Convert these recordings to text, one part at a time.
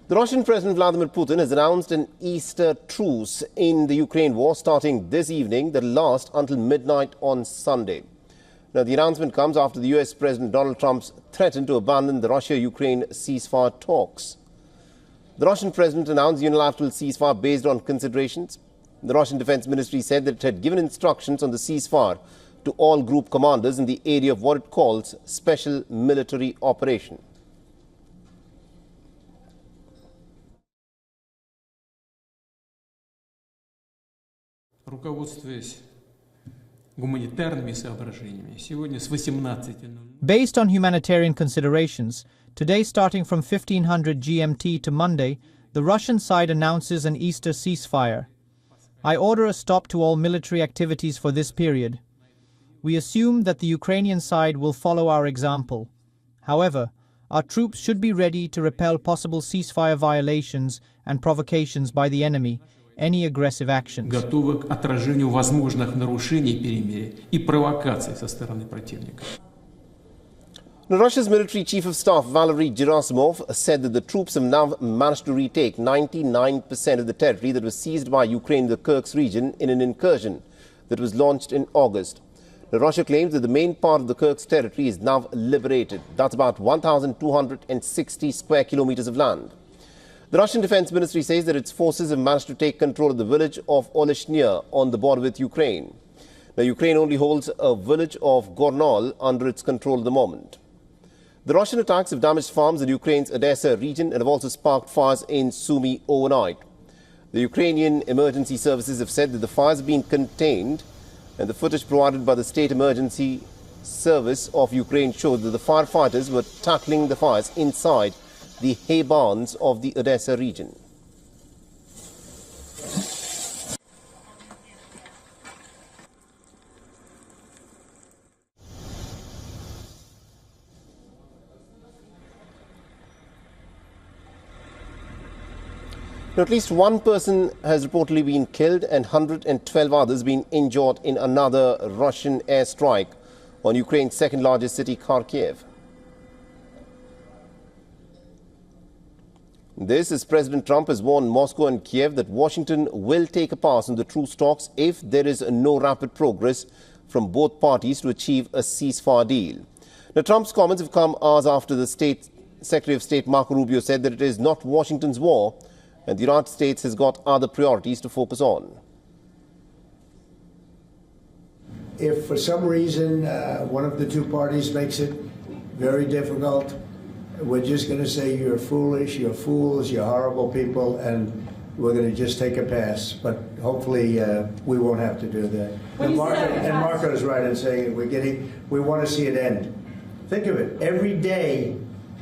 The Russian President Vladimir Putin has announced an Easter truce in the Ukraine war starting this evening that will last until midnight on Sunday. Now, the announcement comes after the US President Donald Trump's threatened to abandon the Russia-Ukraine ceasefire talks. The Russian president announced unilateral ceasefire based on considerations. The Russian Defense Ministry said that it had given instructions on the ceasefire to all group commanders in the area of what it calls special military operation. Based on humanitarian considerations, today starting from 1500 GMT to Monday, the Russian side announces an Easter ceasefire. I order a stop to all military activities for this period. We assume that the Ukrainian side will follow our example. However, our troops should be ready to repel possible ceasefire violations and provocations by the enemy, any aggressive actions. Готовы к отражению возможных нарушений перемирия и провокаций со стороны противника. Now, Russia's military chief of staff Valery Gerasimov said that the troops have now managed to retake 99% of the territory that was seized by Ukraine in the Kursk region in an incursion that was launched in August. Now, Russia claims that the main part of the Kursk territory is now liberated. That's about 1,260 square kilometers of land. The Russian Defense Ministry says that its forces have managed to take control of the village of Oleshnya on the border with Ukraine. Now, Ukraine only holds a village of Gornol under its control at the moment. The Russian attacks have damaged farms in Ukraine's Odessa region and have also sparked fires in Sumy overnight. The Ukrainian emergency services have said that the fires have been contained, and the footage provided by the State Emergency Service of Ukraine showed that the firefighters were tackling the fires inside the hay barns of the Odessa region. Now, at least one person has reportedly been killed and 112 others been injured in another Russian airstrike on Ukraine's second largest city, Kyiv. This as President Trump has warned Moscow and Kyiv that Washington will take a pass on the truce talks if there is no rapid progress from both parties to achieve a ceasefire deal. Now, Trump's comments have come hours after the Secretary of State Marco Rubio said that it is not Washington's war and the United States has got other priorities to focus on. If for some reason one of the two parties makes it very difficult, we're just going to say you're foolish, you're fools, you're horrible people, and we're going to just take a pass. But hopefully we won't have to do that. And Marco is right in saying we want to see it end. Think of it. Every day,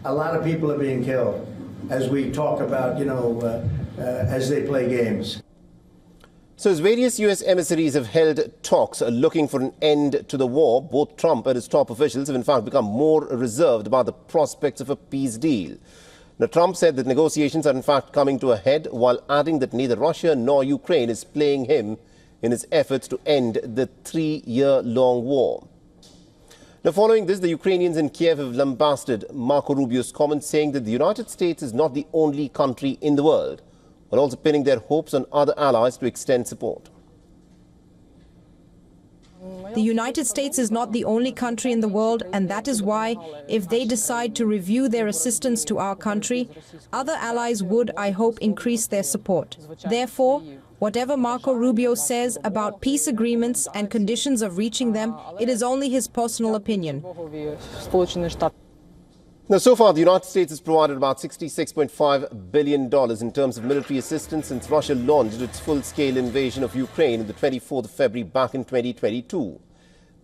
a lot of people are being killed as we talk about, as they play games. So as various U.S. emissaries have held talks looking for an end to the war, both Trump and his top officials have in fact become more reserved about the prospects of a peace deal. Now, Trump said that negotiations are in fact coming to a head, while adding that neither Russia nor Ukraine is playing him in his efforts to end the 3-year-long war. Now, following this, the Ukrainians in Kyiv have lambasted Marco Rubio's comments, saying that the United States is not the only country in the world, but also pinning their hopes on other allies to extend support. The United States is not the only country in the world, and that is why, if they decide to review their assistance to our country, other allies would, I hope, increase their support. Therefore, whatever Marco Rubio says about peace agreements and conditions of reaching them, it is only his personal opinion. Now, so far, the United States has provided about $66.5 billion in terms of military assistance since Russia launched its full-scale invasion of Ukraine on the 24th of February back in 2022.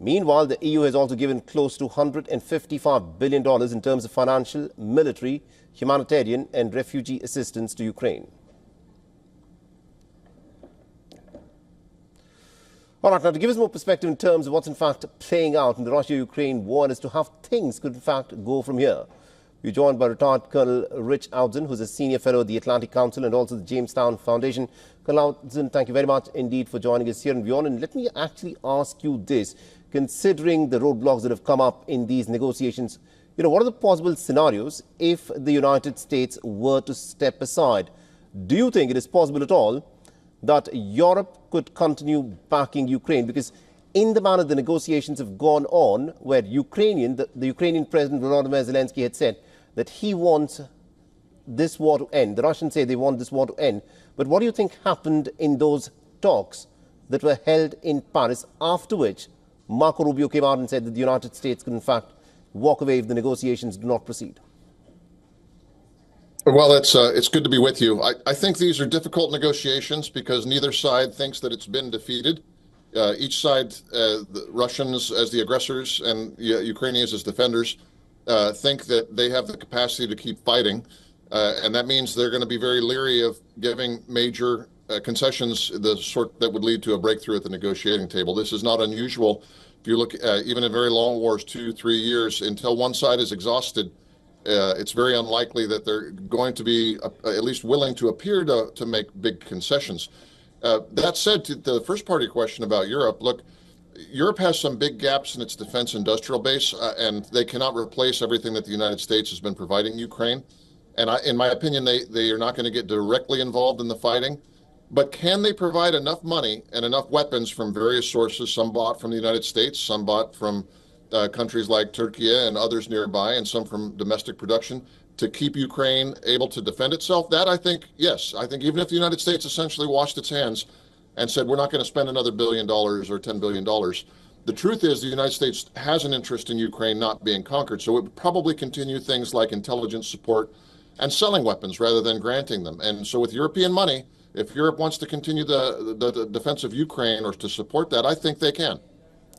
Meanwhile, the EU has also given close to $155 billion in terms of financial, military, humanitarian and refugee assistance to Ukraine. All right, now to give us more perspective in terms of what's in fact playing out in the Russia-Ukraine war and as to how things could in fact go from here, we're joined by retired Colonel Rich Outzen, who's a senior fellow at the Atlantic Council and also the Jamestown Foundation. Colonel Outzen, thank you very much indeed for joining us here in WION. And let me actually ask you this, considering the roadblocks that have come up in these negotiations, what are the possible scenarios if the United States were to step aside? Do you think it is possible at all that Europe could continue backing Ukraine? Because in the manner the negotiations have gone on, where the Ukrainian President Volodymyr Zelensky had said that he wants this war to end. The Russians say they want this war to end. But what do you think happened in those talks that were held in Paris, after which Marco Rubio came out and said that the United States could in fact walk away if the negotiations do not proceed? Well, it's good to be with you. I think these are difficult negotiations because neither side thinks that it's been defeated. Each side, the Russians as the aggressors and Ukrainians as defenders, think that they have the capacity to keep fighting. And that means they're going to be very leery of giving major concessions, the sort that would lead to a breakthrough at the negotiating table. This is not unusual. If you look even in very long wars, 2-3 years, until one side is exhausted, it's very unlikely that they're going to be at least willing to appear to make big concessions. That said, to the first part of your question about Europe, look, Europe has some big gaps in its defense industrial base, and they cannot replace everything that the United States has been providing Ukraine. And in my opinion, they are not going to get directly involved in the fighting. But can they provide enough money and enough weapons from various sources, some bought from the United States, some bought from countries like Turkey and others nearby, and some from domestic production, to keep Ukraine able to defend itself? That, I think, yes. I think even if the United States essentially washed its hands and said, we're not going to spend another $1 billion or $10 billion, the truth is the United States has an interest in Ukraine not being conquered. So it would probably continue things like intelligence support and selling weapons rather than granting them. And so with European money, if Europe wants to continue the defense of Ukraine or to support that, I think they can.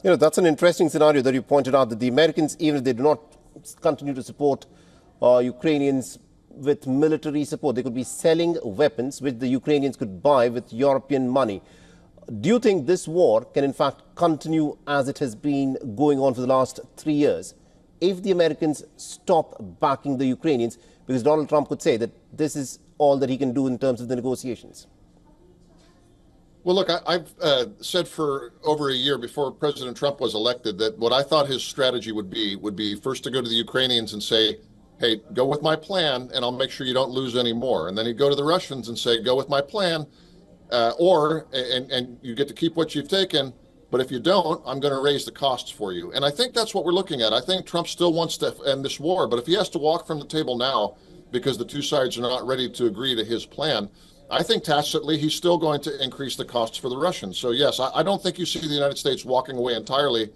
That's an interesting scenario that you pointed out, that the Americans, even if they do not continue to support Ukrainians with military support, they could be selling weapons which the Ukrainians could buy with European money. Do you think this war can in fact continue as it has been going on for the last 3 years if the Americans stop backing the Ukrainians? Because Donald Trump could say that this is all that he can do in terms of the negotiations. Well, look, I've said for over a year before President Trump was elected that what I thought his strategy would be first to go to the Ukrainians and say, hey, go with my plan and I'll make sure you don't lose any more. And then he'd go to the Russians and say, go with my plan, and you get to keep what you've taken. But if you don't, I'm going to raise the costs for you. And I think that's what we're looking at. I think Trump still wants to end this war. But if he has to walk from the table now because the two sides are not ready to agree to his plan, I think tacitly he's still going to increase the costs for the Russians. So, yes, I don't think you see the United States walking away entirely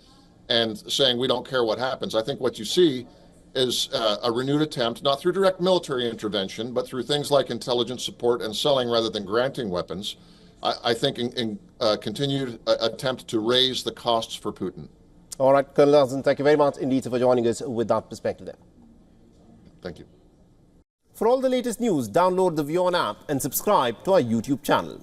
and saying we don't care what happens. I think what you see is a renewed attempt, not through direct military intervention, but through things like intelligence support and selling rather than granting weapons. I think in continued attempt to raise the costs for Putin. All right, Colonel Larson, thank you very much indeed for joining us with that perspective there. Thank you. For all the latest news, download the WION app and subscribe to our YouTube channel.